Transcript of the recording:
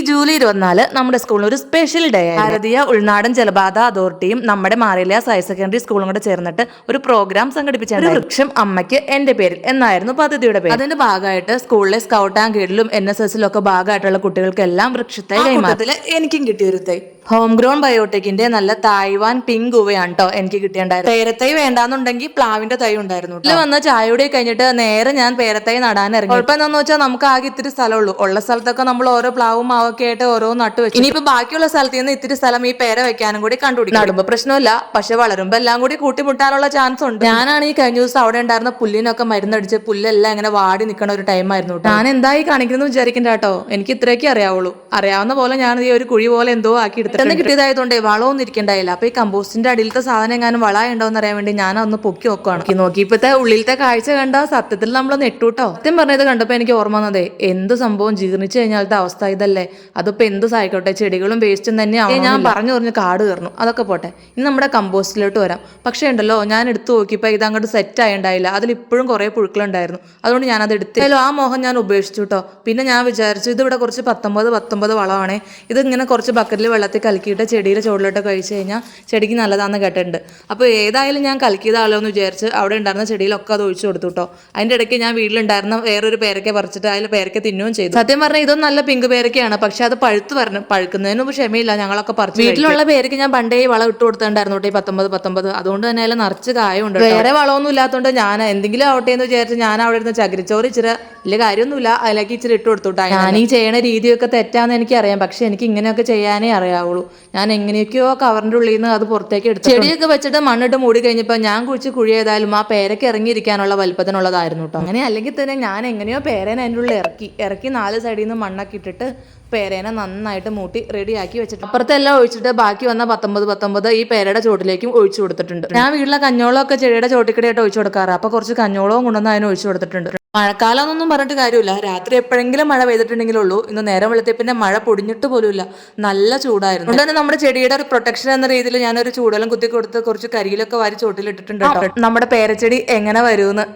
July 24 നമ്മുടെ സ്കൂളിൽ ഒരു സ്പെഷ്യൽ ഡേ ആയി. ഭാരതീയ ഉൾനാടൻ ജലപാത അതോറിറ്റിയും നമ്മുടെ മാറിയില്ല ഹയർ സെക്കൻഡറി സ്കൂളും കൂടെ ചേർന്നിട്ട് ഒരു പ്രോഗ്രാം സംഘടിപ്പിച്ചു. വൃക്ഷം അമ്മയ്ക്ക് എന്റെ പേരിൽ എന്നായിരുന്നു പദ്ധതിയുടെ പേര്. അതിന്റെ ഭാഗമായിട്ട് സ്കൂളിലെ സ്കൗട്ട് ആൻഡ് ഗൈഡിലും NSSലും ഒക്കെ ഭാഗമായിട്ടുള്ള കുട്ടികൾക്കെല്ലാം വൃക്ഷത്തെ കൈമാറത്തില് എനിക്കും കിട്ടിയൊരു തൈ ഹോം ഗ്രോൺ ബയോടെക്കിന്റെ നല്ല തായ്വാൻ പിങ്ക് ഉവയാണ് കേട്ടോ എനിക്ക് കിട്ടിയുണ്ടായിരുന്നു. പേരത്തൈ വേണ്ടാന്നുണ്ടെങ്കിൽ പ്ലാവിന്റെ തൈ ഉണ്ടായിരുന്നു. ഇതിൽ വന്ന ചായയുടെ കഴിഞ്ഞിട്ട് നേരെ ഞാൻ പേരത്തൈ നടാൻ ഇറങ്ങി. കുഴപ്പം എന്താണെന്ന് വെച്ചാൽ നമുക്ക് ആകെ ഇത്തിരി സ്ഥലമുള്ളൂ. ഉള്ള സ്ഥലത്തൊക്കെ നമ്മൾ ഓരോ പ്ലാവും മാവൊക്കെ ആയിട്ട് ഓരോ നട്ട് വെച്ചു. ഇനിയിപ്പോ ബാക്കിയുള്ള സ്ഥലത്ത് നിന്ന് ഇത്തിരി സ്ഥലം ഈ പേര വെക്കാനും കൂടി കണ്ടുപിടിക്കും. നടുമ്പോ പ്രശ്നമില്ല, പക്ഷെ വളരുമ്പോ എല്ലാം കൂടി കൂട്ടിമുട്ടാനുള്ള ചാൻസ് ഉണ്ട്. ഞാനാണ് ഈ കഴിഞ്ഞ ദിവസം അവിടെ ഉണ്ടായിരുന്ന പുല്ലിനൊക്കെ മരുന്നടിച്ച് പുല്ലെല്ലാം ഇങ്ങനെ വാടി നിൽക്കണ ഒരു ടൈം ആയിരുന്നു. ഞാൻ എന്തായി കാണിക്കുന്നു വിചാരിക്കണ്ട കേട്ടോ, എനിക്ക് ഇത്രയൊക്കെ അറിയാവുള്ളൂ. അറിയാവുന്ന പോലെ ഞാൻ ഈ ഒരു കുഴി പോലെ എന്തോ ആക്കി എടുത്തിട്ട് കിട്ടിയതായതുകൊണ്ട് വളമൊന്നും ഇരിക്കണ്ടായില്ല. അപ്പൊ ഈ കമ്പോസ്റ്റിന്റെ അടിയിലത്തെ സാധനം എങ്ങാനും വള ഉണ്ടോന്ന് അറിയാൻ വേണ്ടി ഞാൻ ഒന്ന് പൊക്കി നോക്കുകയാണ്. നോക്കിയപ്പോഴത്തെ ഉള്ളിലത്തെ കാഴ്ച കണ്ട സത്യത്തിൽ നമ്മൾ നെട്ടൂട്ടോ. സത്യം പറഞ്ഞത് കണ്ടപ്പോ എനിക്ക് ഓർമ്മ വന്നതേ, എന്ത് സംഭവം ജീർണിച്ചു കഴിഞ്ഞാലത്തെ അവസ്ഥ ഇതല്ലേ. അതിപ്പോ എന്ത് സഹായിക്കോട്ടെ, ചെടികളും വേസ്റ്റും തന്നെയാണ്. ഞാൻ പറഞ്ഞു കാട് കയറുന്നു, അതൊക്കെ പോട്ടെ. ഇനി നമ്മുടെ കമ്പോസ്റ്റിലോട്ട് വരാം. പക്ഷേ ഉണ്ടല്ലോ, ഞാൻ എടുത്തു നോക്കിയപ്പോ ഇത് അങ്ങോട്ട് സെറ്റ് ആയിണ്ടായില്ല. അതിൽ ഇപ്പോഴും കുറെ പുഴുക്കളുണ്ടായിരുന്നു. അതുകൊണ്ട് ഞാൻ അത് എടുത്തല്ലോ. ആ മോഹം ഞാൻ ഉപേക്ഷിച്ചു കേട്ടോ. പിന്നെ ഞാൻ വിചാരിച്ചു ഇതിവിടെ കുറച്ച് 19 വളമാണേ, ഇത് ഇങ്ങനെ കുറച്ച് ബക്കറ്റിൽ വെള്ളത്തിൽ കലക്കിയിട്ട് ചെടിയുടെ ചുവടിലോട്ട് കഴിച്ചു കഴിഞ്ഞാൽ ചെടിക്ക് നല്ലതാണെന്ന് കേട്ടിട്ടുണ്ട്. അപ്പോൾ ഏതായാലും ഞാൻ കലക്കിയതാണല്ലോ എന്ന് വിചാരിച്ച് അവിടെ ഉണ്ടായിരുന്ന ചെടിയിലൊക്കെ അത് ഒഴിച്ചു കൊടുത്തു കേട്ടോ. അതിൻ്റെ ഇടയ്ക്ക് ഞാൻ വീട്ടിലുണ്ടായിരുന്ന വേറൊരു പേരയ്ക്ക പറിച്ചിട്ട് അതിൽ പേരയ്ക്ക തിന്നുകയും ചെയ്തു. സത്യം പറഞ്ഞാൽ ഇതൊന്നും നല്ല പിങ്ക് പേരയ്ക്കയാണ്, പക്ഷെ അത് പഴുക്കുന്നതിന് ക്ഷമയില്ല. ഞങ്ങളൊക്കെ പറിച്ചു. വീട്ടിലുള്ള പേരയ്ക്ക് ഞാൻ പണ്ടേ വളം ഇട്ട് കൊടുത്തിട്ടുണ്ടായിരുന്നു കേട്ടോ, 19 അതുകൊണ്ട് തന്നെ അതിൽ നിറച്ച് കായുണ്ട്. വേറെ വളമൊന്നും ഇല്ലാത്തതുകൊണ്ട് ഞാൻ എന്തെങ്കിലും ആവട്ടെ എന്ന് വിചാരിച്ച് ഞാൻ അവിടെ ഇരുന്ന് ചകിരിച്ചോറ് ഇച്ചിരി വലിയ കാര്യമൊന്നുമില്ല അതിലേക്ക് ഇച്ചിരി ഇട്ട് കൊടുത്തുട്ടാ. ഞാൻ ഈ ചെയ്യണ രീതിയൊക്കെ തെറ്റാന്ന് എനിക്കറിയാം, പക്ഷെ എനിക്ക് ഇങ്ങനെയൊക്കെ ചെയ്യാനേ അറിയാവുള്ളൂ. ഞാൻ എങ്ങനെയൊക്കെയോ കവറിന്റെ ഉള്ളിൽ നിന്ന് അത് പുറത്തേക്ക് എടുത്തു. ചെടിയൊക്കെ വെച്ചിട്ട് മണ്ണിട്ട് മൂടി കഴിഞ്ഞപ്പോൾ ഞാൻ കുഴിച്ച് കുഴി ഏതായാലും ആ പേരയ്ക്ക് ഇറങ്ങിയിരിക്കാനുള്ള വലുപ്പത്തിനുള്ളതായിരുന്നു കേട്ടോ. അങ്ങനെ അല്ലെങ്കിൽ തന്നെ ഞാൻ എങ്ങനെയോ പേരേനെ അതിൻ്റെ ഉള്ളിൽ ഇറക്കി 4 സൈഡിൽ നിന്ന് മണ്ണൊക്കെ ഇട്ടിട്ട് പേരേനെ നന്നായിട്ട് മൂട്ടി റെഡിയാക്കി വെച്ചിട്ട് അപ്പുറത്തെല്ലാം ഒഴിച്ചിട്ട് ബാക്കി വന്ന 19 ഈ പേരയുടെ ചോട്ടിലേക്കും ഒഴിച്ചു കൊടുത്തിട്ടുണ്ട്. ഞാൻ വീട്ടിലെ കഞ്ഞോളമൊക്കെ ചെടിയുടെ ചോട്ടിക്കടിയായിട്ട് ഒഴിച്ചു കൊടുക്കാറ്. അപ്പൊ കുറച്ച് കഞ്ഞോളവും കൊണ്ടുവന്ന് അതിന് ഒഴിച്ചു കൊടുത്തിട്ടുണ്ട്. മഴക്കാലം എന്നൊന്നും പറഞ്ഞിട്ട് കാര്യമില്ല, രാത്രി എപ്പോഴെങ്കിലും മഴ പെയ്തിട്ടുണ്ടെങ്കിലുള്ളൂ. ഇന്ന് നേരം വെളുത്തപ്പിന്നെ മഴ പൊടിഞ്ഞിട്ട് പോലുമില്ല, നല്ല ചൂടായിരുന്നു. അതുകൊണ്ട് തന്നെ നമ്മുടെ ചെടിയുടെ ഒരു പ്രൊട്ടക്ഷൻ എന്ന രീതിയിൽ ഞാനൊരു ചൂടെല്ലാം കുത്തി കൊടുത്ത് കുറച്ച് കരിയിലൊക്കെ വാരി ചോട്ടിലിട്ടിട്ടുണ്ട് കേട്ടോ. നമ്മുടെ പേരച്ചെടി എങ്ങനെ വരുമെന്ന്